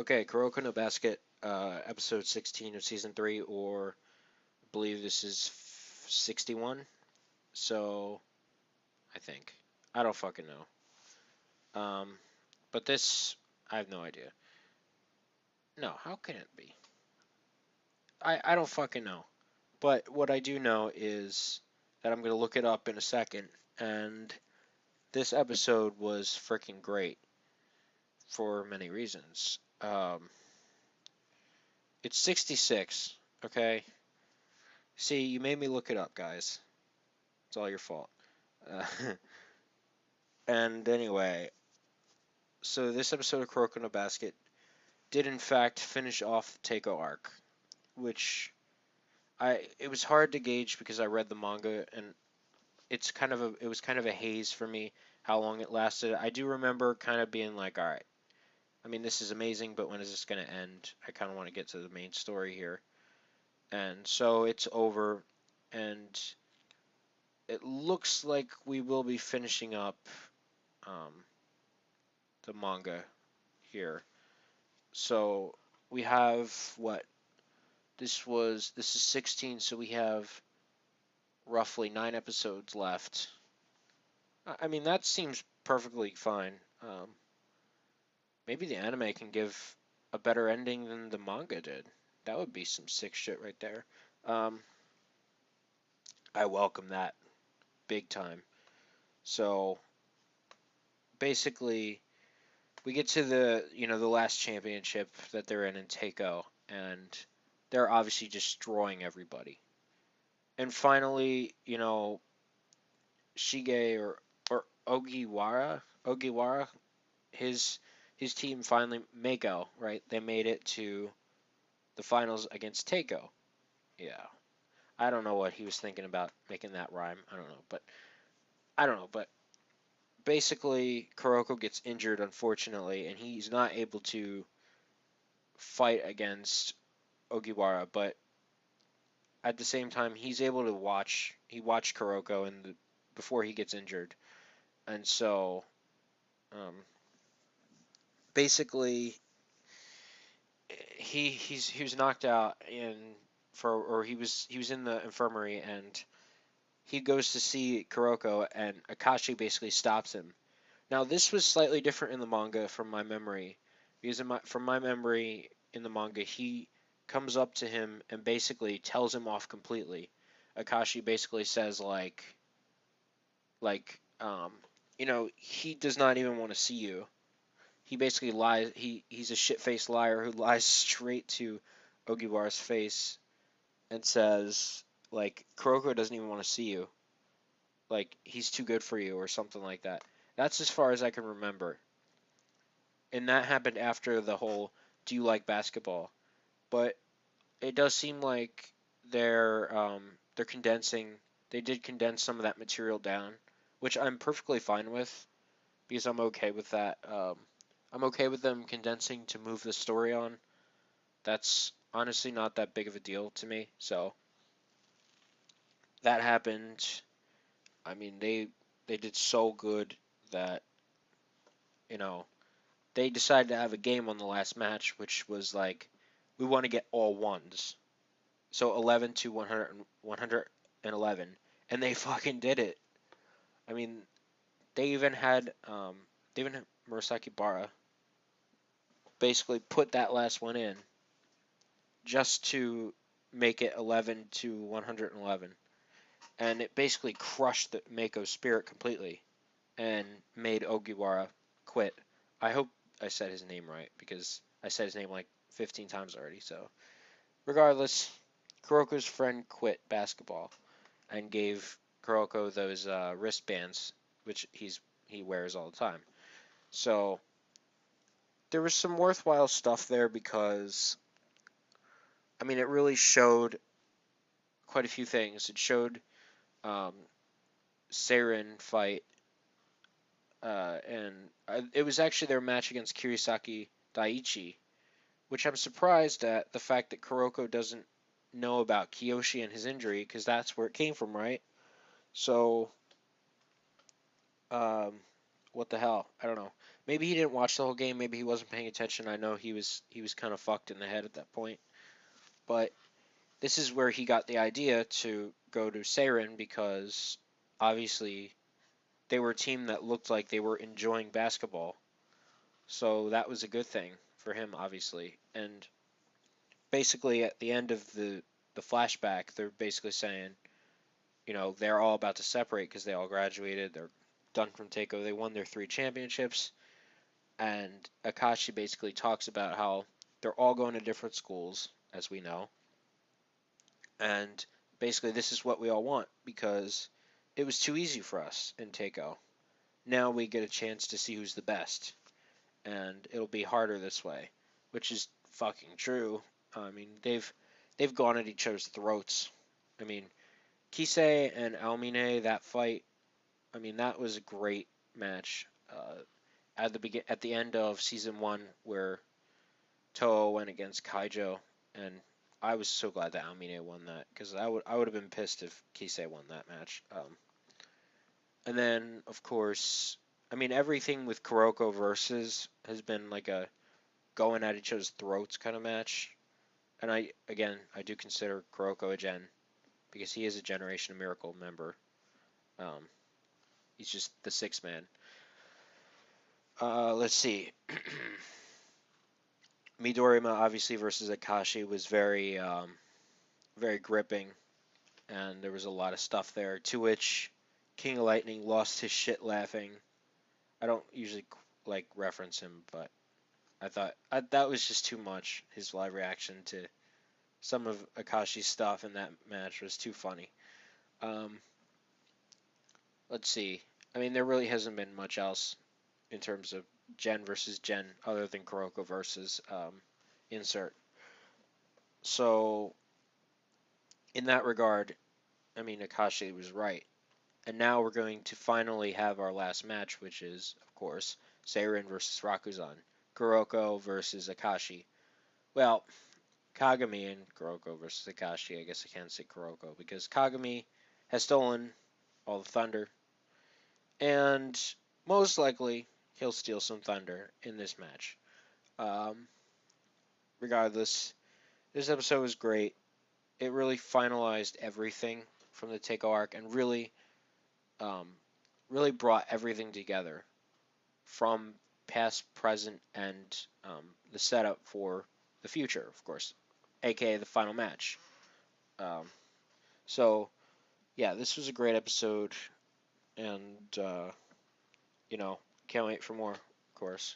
Okay, Kuroko no Basket, episode 16 of season 3, or I believe this is 61. So, I think. I don't fucking know. But this, I have no idea. No, how can it be? I don't fucking know. But what I do know is that I'm going to look it up in a second, and this episode was freaking great for many reasons. It's 66, okay? See, you made me look it up, guys. It's all your fault. Uh, and anyway, so this episode of Kuroko no Basket did in fact finish off the Teiko arc, which it was hard to gauge because I read the manga and it was kind of a haze for me how long it lasted. I do remember kind of being like, all right, I mean this is amazing, but when is this going to end? I kind of want to get to the main story here. And so it's over, and it looks like we will be finishing up um, the manga here. So we have what this is 16, so we have roughly 9 episodes left. I mean that seems perfectly fine. Maybe the anime can give a better ending than the manga did. That would be some sick shit right there. Um, I welcome that big time. So basically, we get to the last championship that they're in Takeo, and they're obviously destroying everybody. And finally, Shige or Ogiwara, his his team finally Mako, right? They made it to the finals against Takeo. Yeah. I don't know what he was thinking about making that rhyme. I don't know, but basically Kuroko gets injured unfortunately and he's not able to fight against Ogiwara, but at the same time he's able to watched Kuroko before he gets injured. And so um, basically he was knocked out he was in the infirmary, and he goes to see Kuroko and Akashi basically stops him. Now this was slightly different in the manga from my memory, because from my memory in the manga he comes up to him and basically tells him off completely. Akashi basically says like he does not even want to see you. He basically lies. He's a shit-faced liar who lies straight to Ogiwara's face and says like Kuroko doesn't even want to see you. Like he's too good for you or something like that. That's as far as I can remember. And that happened after the whole "Do you like basketball?" But it does seem like they're condensing. They did condense some of that material down, which I'm perfectly fine with because I'm okay with that. I'm okay with them condensing to move the story on. That's honestly not that big of a deal to me. So that happened. I mean, they did so good that you know they decided to have a game on the last match, which was like we want to get all ones. So 11 to 100, 111, and they fucking did it. I mean, they even had Murasaki Bara basically put that last one in just to make it 11 to 111, and it basically crushed the Mako spirit completely and made Ogiwara quit. I hope I said his name right because I said his name like 15 times already. So regardless, Kuroko's friend quit basketball and gave Kuroko those wristbands, which he wears all the time. So there was some worthwhile stuff there because I mean it really showed quite a few things. It showed um, Seirin fight, and it was actually their match against Kirisaki Daiichi, which I'm surprised at the fact that Kuroko doesn't know about Kiyoshi and his injury because that's where it came from, right? So, um, what the hell? I don't know. maybe he didn't watch the whole game. Maybe he wasn't paying attention. I know he was kind of fucked in the head at that point. But this is where he got the idea to go to Seirin because obviously they were a team that looked like they were enjoying basketball. So that was a good thing for him, obviously. And basically, at the end of the flashback, they're basically saying, they're all about to separate because they all graduated. They're done from Takeo. They won their 3 championships. And Akashi basically talks about how they're all going to different schools, as we know. And basically, this is what we all want because it was too easy for us in Takeo. Now we get a chance to see who's the best, and it'll be harder this way, which is fucking true. I mean, they've gone at each other's throats. I mean, Kisei and Almine, that fight. I mean, that was a great match. At the end of season 1, where Toho went against Kaijo, and I was so glad that Almine won that because I would have been pissed if Kisei won that match. And then of course, I mean everything with Kuroko versus has been like a going at each other's throats kind of match. And I do consider Kuroko a gen because he is a Generation of Miracle member. Um, he's just the sixth man. Let's see. Midorima obviously versus Akashi was very gripping, and there was a lot of stuff there. To which King of Lightning lost his shit laughing. I don't usually like reference him, but I thought that was just too much. His live reaction to some of Akashi's stuff in that match was too funny. Um, let's see. I mean, there really hasn't been much else in terms of Gen versus Gen other than Kuroko versus Insert. So in that regard, I mean, Akashi was right. And now we're going to finally have our last match, which is, of course, Seirin versus Rakuzan. Kuroko versus Akashi. Well, Kagami and Kuroko versus Akashi. I guess I can't say Kuroko because Kagami has stolen all the thunder, and most likely he'll steal some thunder in this match. Um, Regardless, this episode was great. It really finalized everything from the Takeo arc and um, really brought everything together from past, present, and the setup for the future, of course, aka the final match. Um, so yeah, this was a great episode, and you know, can't wait for more, of course.